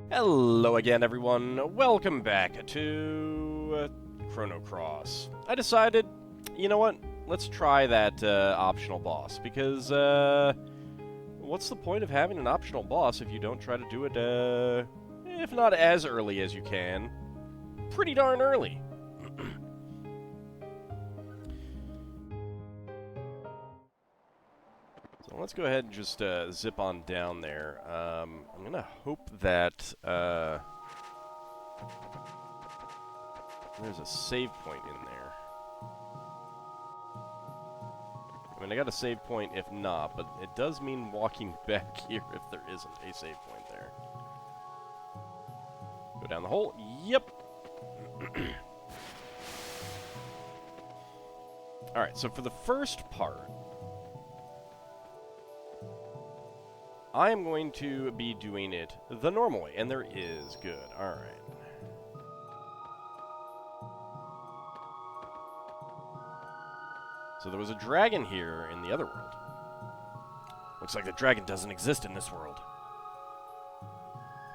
Hello again, everyone. Welcome back to Chrono Cross. I decided, you know what? Let's try that optional boss, because what's the point of having an optional boss if you don't try to do it, if not as early as you can, pretty darn early. So let's go ahead and just zip on down there. I'm gonna hope that there's a save point in there. I mean, I got a save point if not, but it does mean walking back here if there isn't a save point there. Go down the hole. Yep. Alright, so for the first part, I am going to be doing it the normal way, and there is good. Alright. So there was a dragon here in the other world. Looks like the dragon doesn't exist in this world.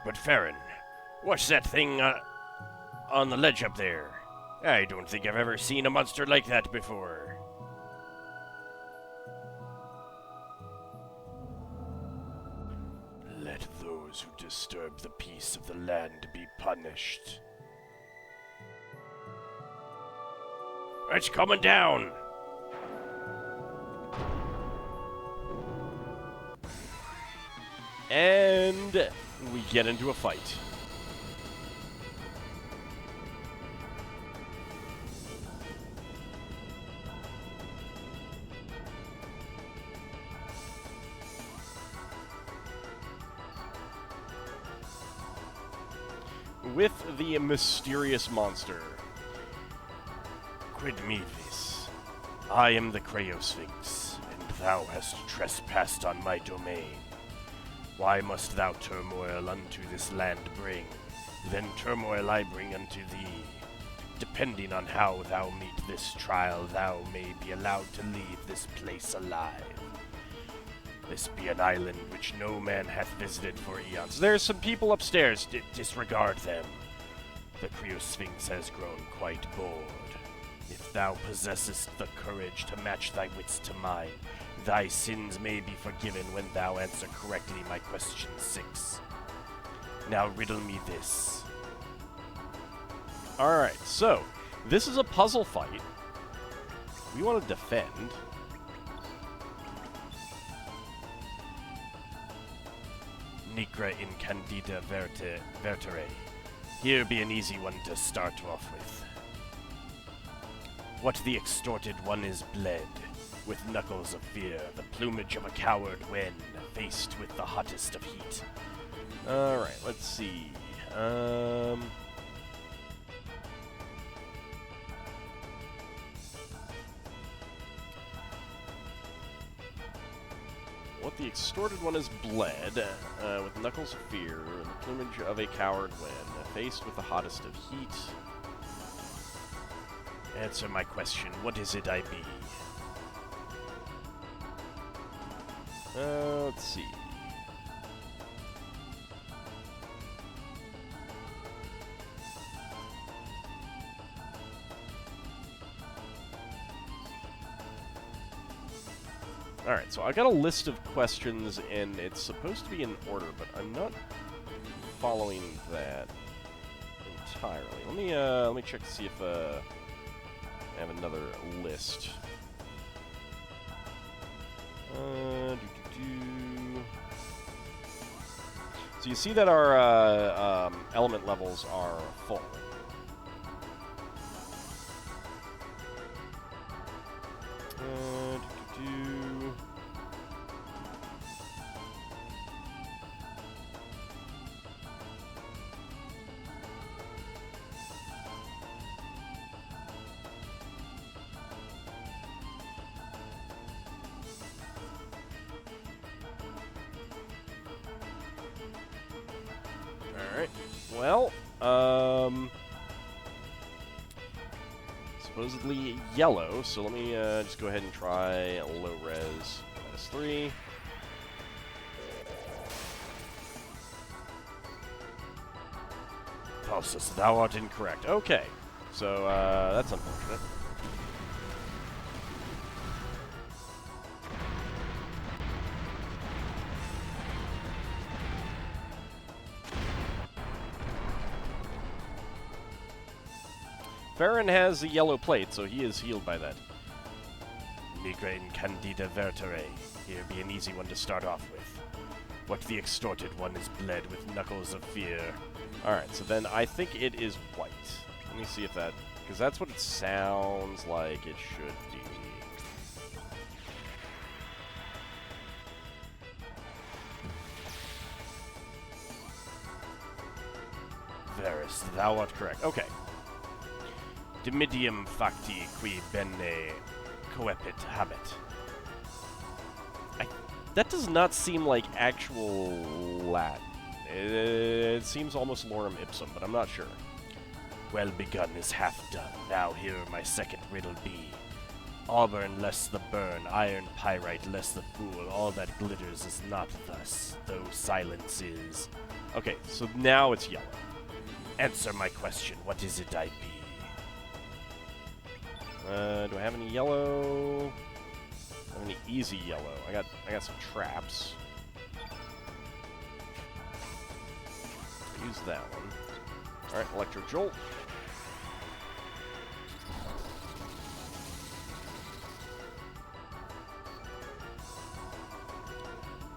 But Farron, what's that thing on the ledge up there? I don't think I've ever seen a monster like that before. Let those who disturb the peace of the land be punished. It's coming down! And we get into a fight. With the mysterious monster. Quid me vis. I am the Cryosphinx, and thou hast trespassed on my domain. Why must thou turmoil unto this land bring? Then turmoil I bring unto thee. Depending on how thou meet this trial, thou may be allowed to leave this place alive. This be an island which no man hath visited for eons. There's some people upstairs. Disregard them. The Cryosphinx has grown quite bored. If thou possessest the courage to match thy wits to mine, thy sins may be forgiven when thou answer correctly my question 6. Now riddle me this. Alright, so, this is a puzzle fight. We want to defend. Nicra incandida vertere. Here be an easy one to start off with. What the extorted one is bled, with knuckles of fear, the plumage of a coward when faced with the hottest of heat. Alright, let's see. What the extorted one is bled, with knuckles of fear, the plumage of a coward when faced with the hottest of heat. Answer my question, what is it I be? Let's see. Alright, so I got a list of questions, and it's supposed to be in order, but I'm not following that entirely. Let me check to see if I have another list. So you see that our element levels are full. Alright, well, supposedly yellow, so let me just go ahead and try low res -3. Falsus, thou art incorrect. Okay. So, that's unfortunate. Farron has a yellow plate, so he is healed by that. Migraine Candida Vertere. Here be an easy one to start off with. What the extorted one is bled with knuckles of fear. Alright, so then I think it is white. Let me see if that... because that's what it sounds like it should be. Varus, thou art correct. Okay. Dimidium facti qui bene coepit habet. That does not seem like actual Latin. It seems almost lorem ipsum, but I'm not sure. Well begun is half done. Now here my second riddle be. Auburn less the burn, iron pyrite less the fool. All that glitters is not thus, though silence is. Okay, so now it's yellow. Answer my question. What is it I be? Do I have any yellow? I have any easy yellow? I got some traps. Use that one. Alright, Electro Jolt.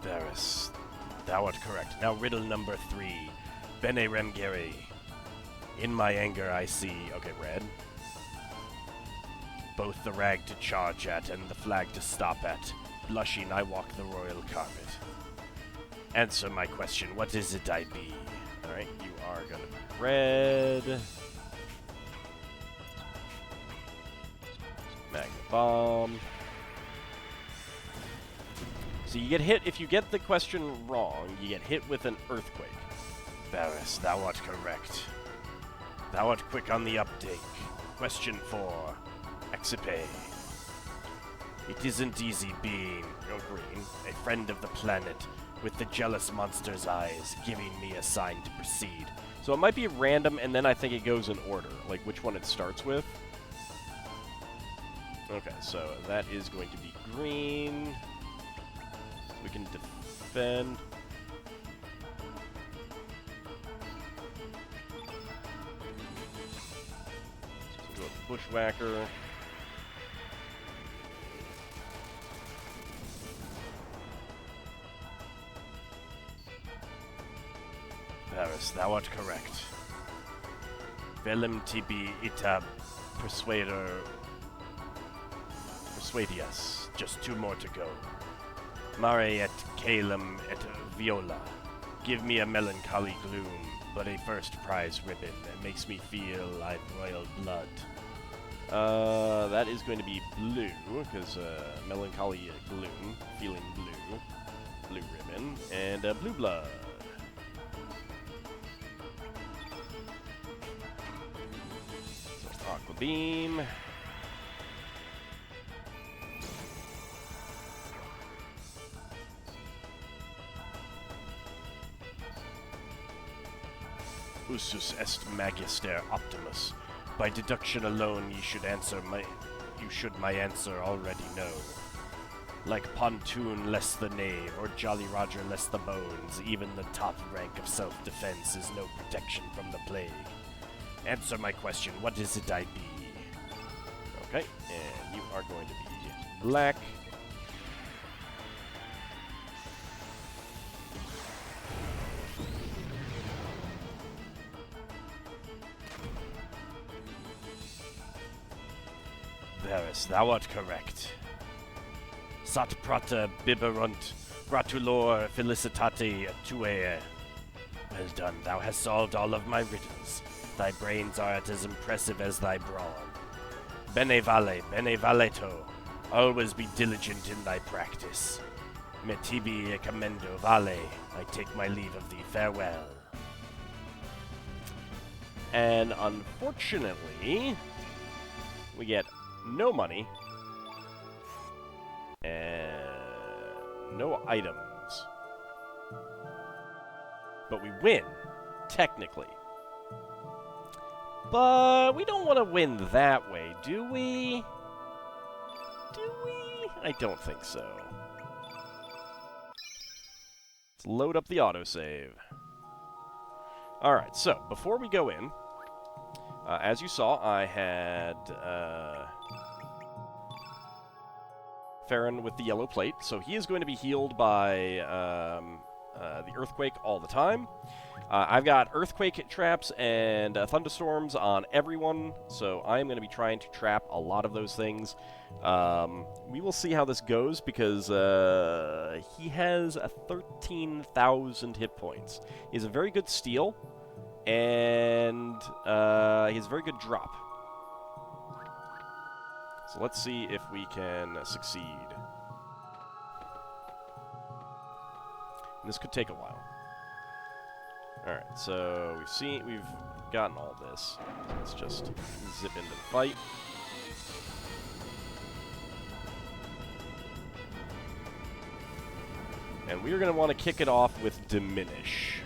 Varus, thou art correct. Now riddle number 3. Bene Remgeri. In my anger I see... okay, red. Both the rag to charge at and the flag to stop at. Blushing, I walk the royal carpet. Answer my question. What is it I be? Alright, you are gonna be red. Magna Bomb. So you get hit, if you get the question wrong, you get hit with an earthquake. Varus, thou art correct. Thou art quick on the uptake. Question 4. Excipe. It isn't easy being, green, a friend of the planet, with the jealous monster's eyes, giving me a sign to proceed. So it might be random, and then I think it goes in order, like which one it starts with. Okay, so that is going to be green. So we can defend. So go with Bushwhacker. Varus, thou art correct. Velum tibi ita persuadius. Just 2 more to go. Mare et calum et viola. Give me a melancholy gloom, but a first prize ribbon. It makes me feel like royal blood. That is going to be blue, because melancholy gloom, feeling blue. Blue ribbon, and blue blood. Aqua Beam. Usus est magister optimus. By deduction alone you should my answer already know. Like Pontoon less the knave, or Jolly Roger less the bones, even the top rank of self-defense is no protection from the plague. Answer my question, what is it I be? Okay, and you are going to be black. Varus, thou art correct. Sat prata biberunt gratulor felicitate tuae. Well done, thou hast solved all of my riddles. Thy brains art as impressive as thy brawn. Bene valeto. Always be diligent in thy practice. Me tibi e commendo vale. I take my leave of thee. Farewell. And unfortunately, we get no money and no items. But we win, technically. But we don't want to win that way, do we? Do we? I don't think so. Let's load up the autosave. Alright, so, before we go in, as you saw, I had Farron with the yellow plate, so he is going to be healed by the earthquake all the time. I've got earthquake traps and thunderstorms on everyone, so I'm going to be trying to trap a lot of those things. We will see how this goes, because he has 13,000 hit points. He has a very good steal, and he has a very good drop. So let's see if we can succeed. And this could take a while. Alright, so we've gotten all this. Let's just zip into the fight. And we're going to want to kick it off with Diminish.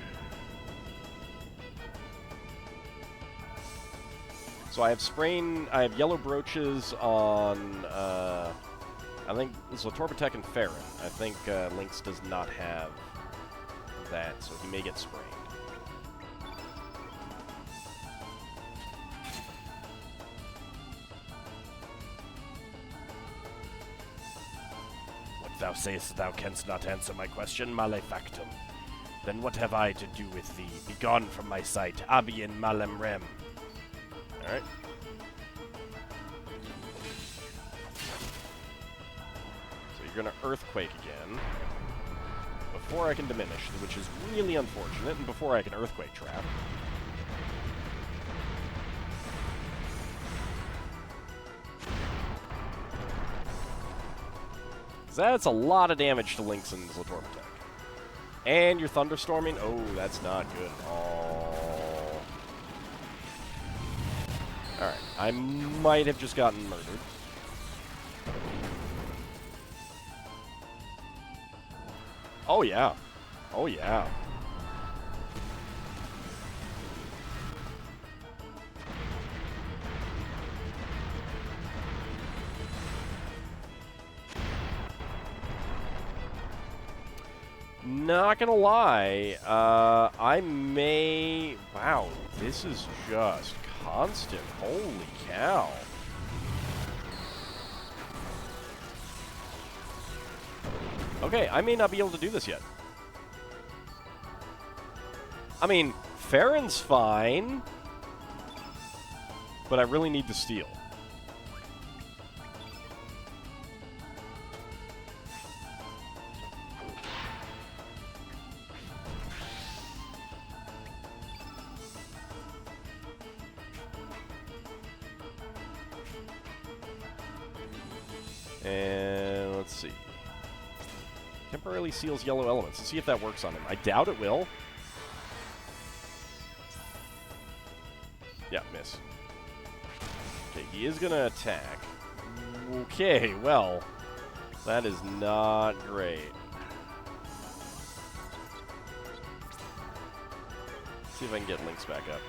So I have yellow brooches on, I think, Zlatorbatek and Farron. I think Lynx does not have that, so he may get sprained. Thou sayest thou canst not answer my question, malefactum. Then what have I to do with thee? Begone from my sight, abien malem rem. Alright. So you're gonna Earthquake again. Before I can Diminish, which is really unfortunate, and before I can Earthquake Trap. That's a lot of damage to Lynx and Zlatorbatek. And you're Thunderstorming? Oh, that's not good at all. Alright, I might have just gotten murdered. Oh, yeah. Oh, yeah. Not gonna lie, I may... Wow, this is just constant. Holy cow. Okay, I may not be able to do this yet. I mean, Farron's fine, but I really need to steal. And let's see. Temporarily seals yellow elements. Let's see if that works on him. I doubt it will. Yeah, miss. Okay, he is going to attack. Okay, well, that is not great. Let's see if I can get Lynx back up.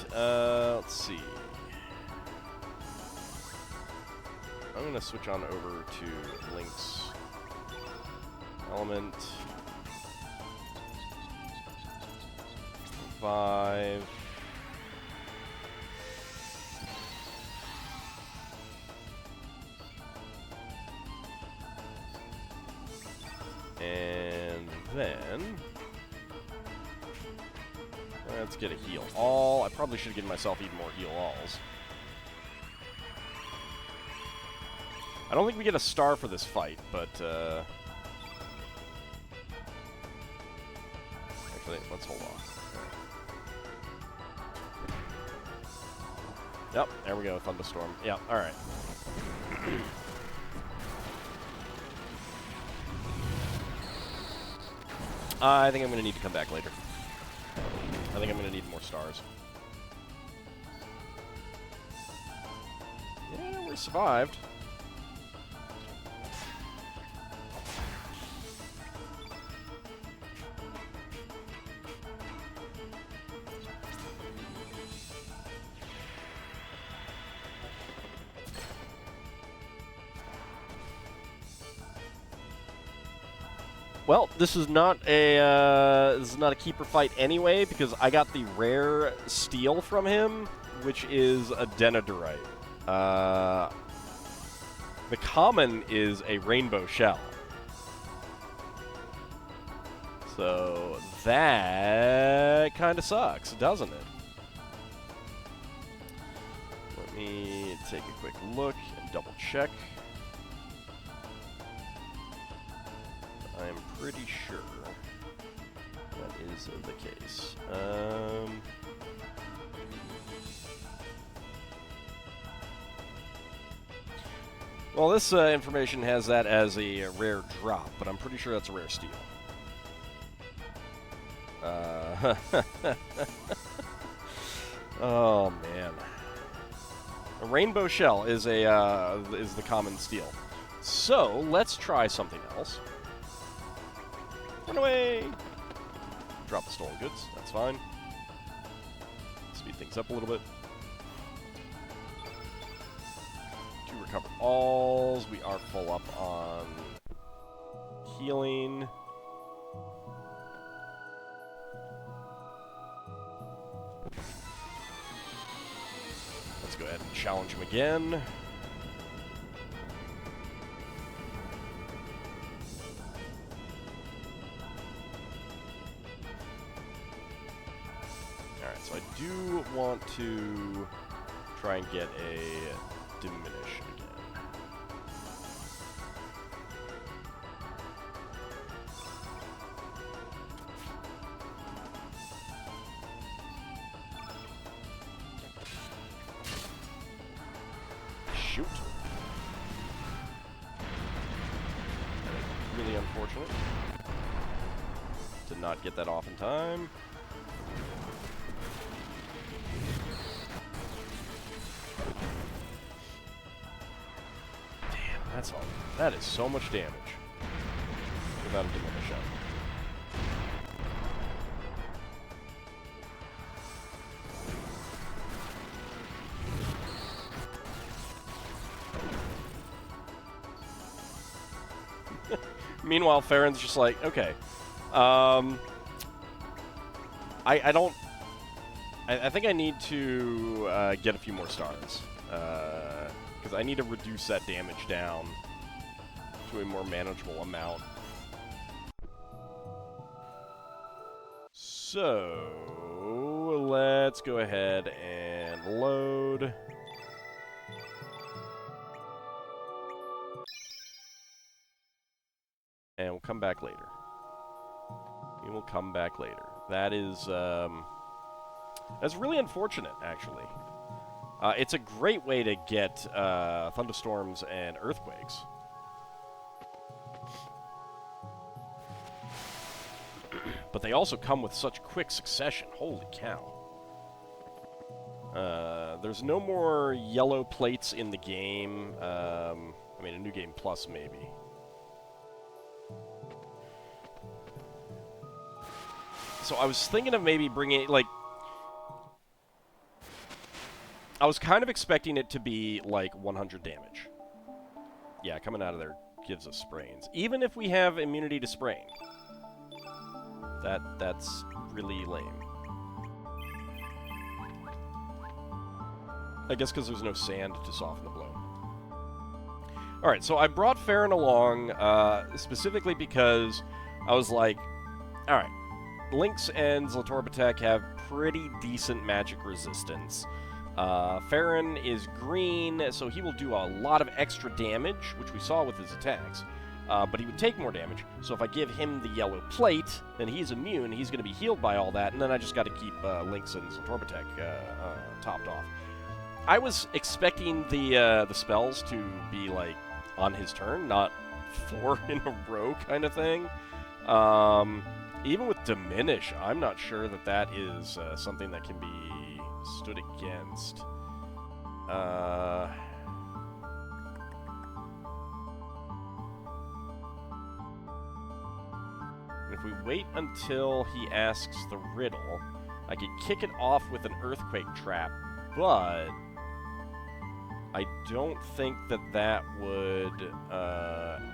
Let's see. I'm going to switch on over to Lynx Element. 5. And then... let's get a heal all. I probably should have given myself even more heal alls. I don't think we get a star for this fight, but actually, let's hold off. Yep, there we go, thunderstorm. Yep, alright. I think I'm going to need to come back later. I think I'm going to need more stars. Yeah, we survived. Well, this is not a keeper fight anyway, because I got the rare steel from him, which is a denadorite. The common is a rainbow shell. So that kind of sucks, doesn't it? Let me take a quick look and double check. I'm pretty sure that is the case. Well, this information has that as a rare drop, but I'm pretty sure that's a rare steal. Oh man, a rainbow shell is is the common steal. So let's try something else. Run away! Drop the stolen goods. That's fine. Speed things up a little bit. 2 recovered alls. We are full up on healing. Let's go ahead and challenge him again. So I do want to try and get a diminish again. Shoot. Really unfortunate. Did not get that off in time. That's all. That is so much damage without a diminish up. Meanwhile, Farron's just like, okay, I think I need to get a few more stars. Because I need to reduce that damage down to a more manageable amount. So, let's go ahead and load. And we'll come back later. We will come back later. That is, that's really unfortunate, actually. It's a great way to get thunderstorms and earthquakes. But they also come with such quick succession. Holy cow. There's no more yellow plates in the game. I mean, a New Game Plus, maybe. So I was thinking of maybe bringing, like... I was kind of expecting it to be, like, 100 damage. Yeah, coming out of there gives us sprains. Even if we have immunity to sprain. That's really lame. I guess because there's no sand to soften the blow. Alright, so I brought Farron along, specifically because I was like, alright, Lynx and Zlatorbatek have pretty decent magic resistance. Farron is green, so he will do a lot of extra damage, which we saw with his attacks. but he would take more damage. So if I give him the yellow plate, then he's immune, he's going to be healed by all that, and then I just got to keep Lynx and Torbatech topped off. I was expecting the spells to be, like, on his turn, not 4 in a row kind of thing. Even with Diminish, I'm not sure that that is something that can be stood against. If we wait until he asks the riddle, I could kick it off with an Earthquake Trap, but I don't think that that would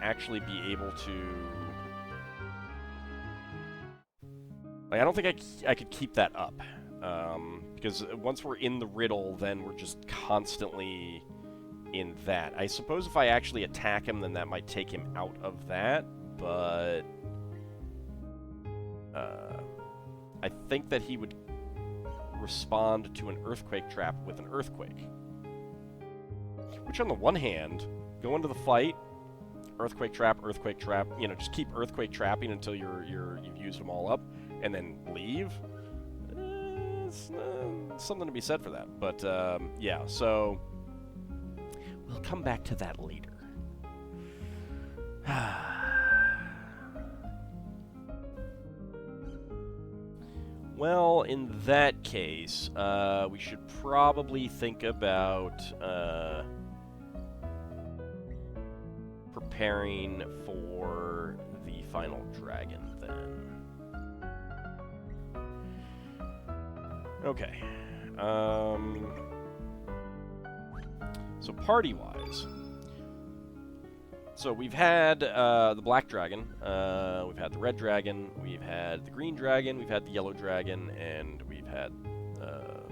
actually be able to... Like, I don't think I could keep that up. Because once we're in the riddle, then we're just constantly in that. I suppose if I actually attack him, then that might take him out of that, but... I think that he would respond to an Earthquake Trap with an Earthquake. Which, on the one hand, go into the fight, Earthquake Trap, you know, just keep Earthquake Trapping until you've used them all up, and then leave. It's something to be said for that. But, yeah, so... We'll come back to that later. Well, in that case, we should probably think about preparing for the final dragon, then. Okay. So party-wise, so we've had the black dragon, we've had the red dragon, we've had the green dragon, we've had the yellow dragon, and we've had the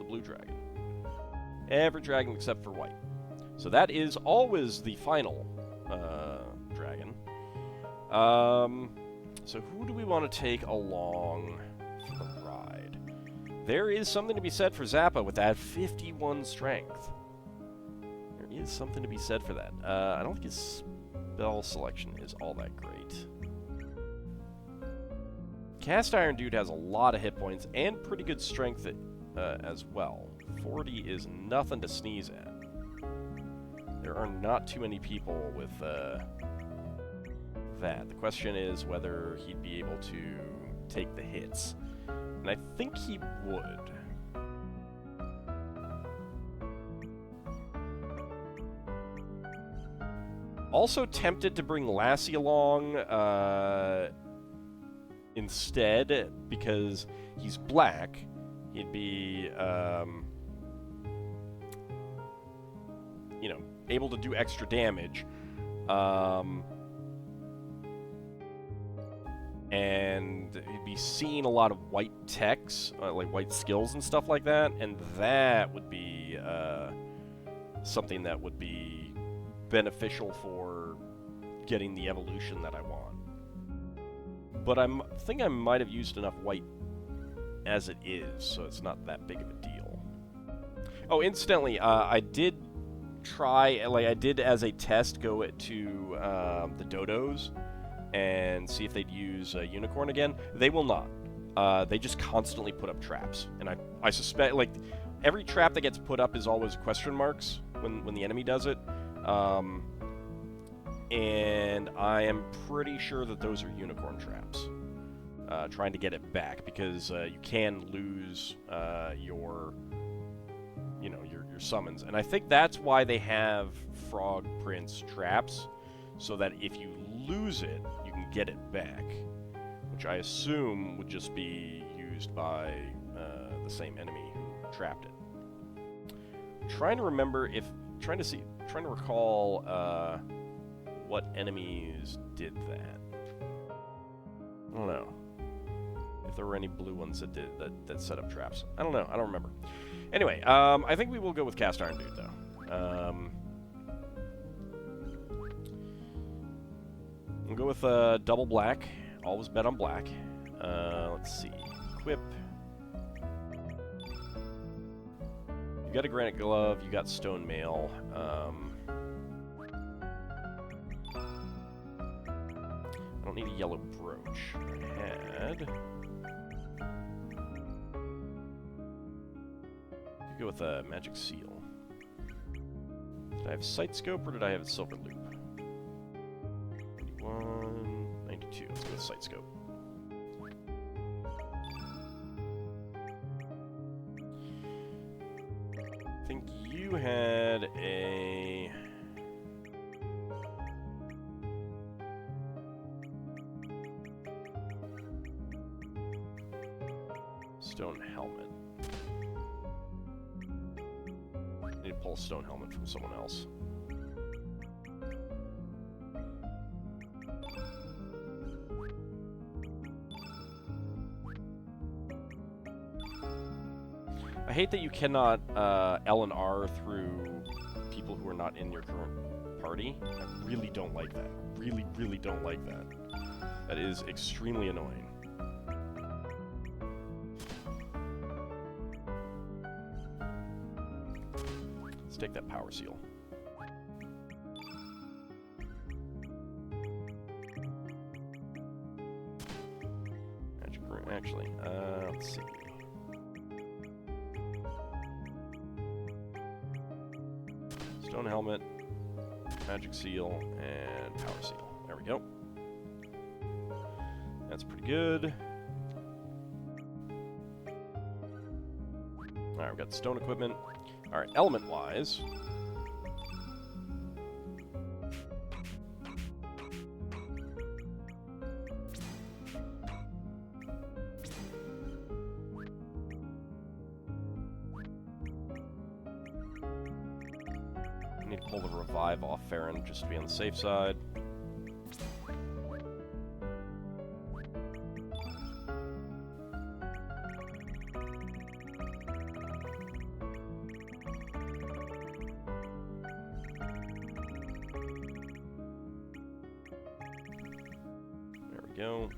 blue dragon. Every dragon except for white. So that is always the final dragon. So who do we want to take along for the ride? There is something to be said for Zappa with that 51 strength. There is something to be said for that. I don't think his spell selection is all that great. Cast Iron Dude has a lot of hit points and pretty good strength as well. 40 is nothing to sneeze at. There are not too many people with that. The question is whether he'd be able to take the hits. And I think he would. Also tempted to bring Lassie along instead, because he's black. He'd be, you know, able to do extra damage. And he'd be seeing a lot of white techs, like white skills and stuff like that, and that would be something that would be beneficial for getting the evolution that I want. But I think I might have used enough white as it is, so it's not that big of a deal. Oh, incidentally, I did try, like I did as a test, go to the dodos and see if they'd use Unicorn again. They will not. They just constantly put up traps. And I suspect, like, every trap that gets put up is always question marks when the enemy does it. And I am pretty sure that those are Unicorn traps. Trying to get it back, because you can lose your summons. And I think that's why they have Frog Prince traps, so that if you lose it, you can get it back, which I assume would just be used by the same enemy who trapped it. Trying to remember trying to recall what enemies did that. I don't know if there were any blue ones that set up traps. I don't know. I don't remember. Anyway, I think we will go with Cast Iron Dude though. We'll go with double black. Always bet on black. Let's see. Equip. You got a granite glove. You got stone mail. need a yellow brooch. I had... Could go with a magic seal. Did I have sight scope or did I have a silver loop? 91, 92. Let's go with sight scope. I think you had a... stone helmet. I need to pull a stone helmet from someone else. I hate that you cannot L and R through people who are not in your current party. I really don't like that. Really, really don't like that. That is extremely annoying. Let's take that power seal. Magic room, actually. Let's see. Stone helmet, magic seal, and power seal. There we go. That's pretty good. Alright, we've got stone equipment. Alright, element-wise... I need to pull the revive off Farron just to be on the safe side. Go.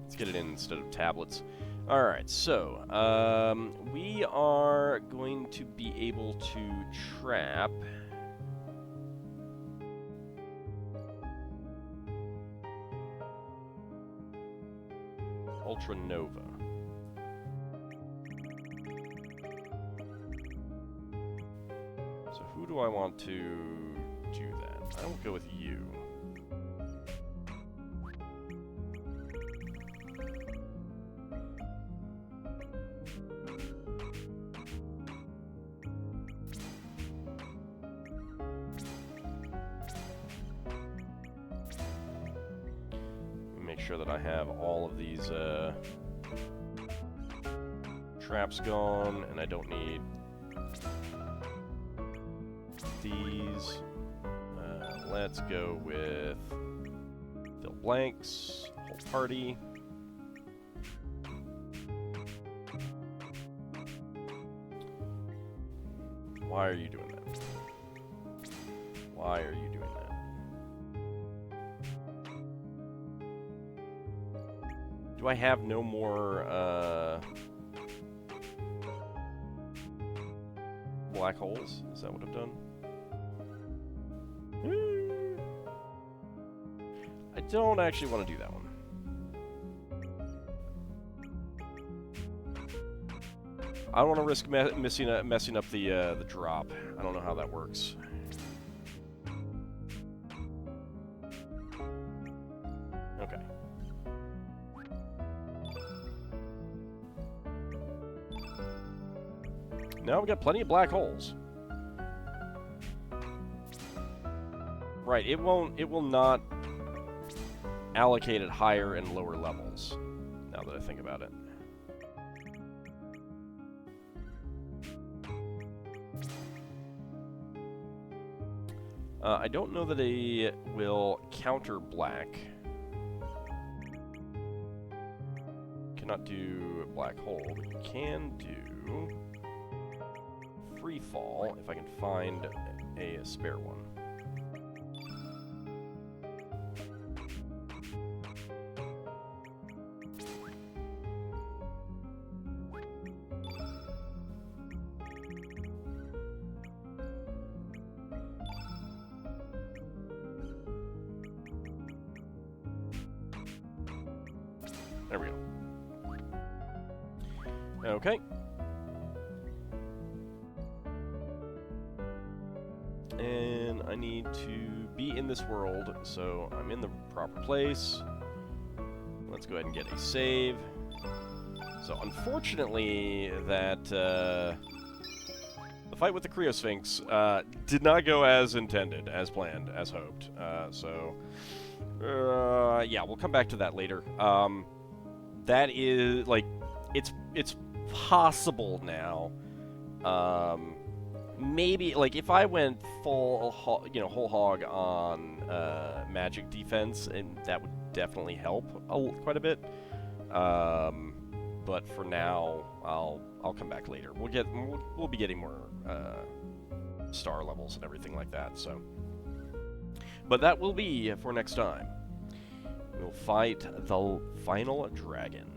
Let's get it in instead of tablets. Alright, so, we are going to be able to trap... Ultra Nova. So who do I want to do that? I will go with you. Make sure that I have all of these traps gone, and I don't need these. Let's go with fill blanks, whole party. Why are you doing that? Why are you doing that? Do I have no more black holes? Is that what I've done? I don't actually want to do that one. I don't want to risk messing up the drop. I don't know how that works. Okay. Now we've got plenty of black holes. Right, it will not allocate at higher and lower levels, now that I think about it. I don't know that it will counter black. Cannot do black hole, but you can do free fall if I can find a spare one. There we go. Okay. And I need to be in this world, so I'm in the proper place. Let's go ahead and get a save. So unfortunately, that the fight with the Cryosphinx did not go as intended, as planned, as hoped. Yeah, we'll come back to that later. That is like, it's possible now. Maybe like if I went whole hog on magic defense, and that would definitely help quite a bit. But for now, I'll come back later. We'll be getting more star levels and everything like that. So, but that will be for next time. We'll fight the final dragon.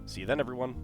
See you then, everyone.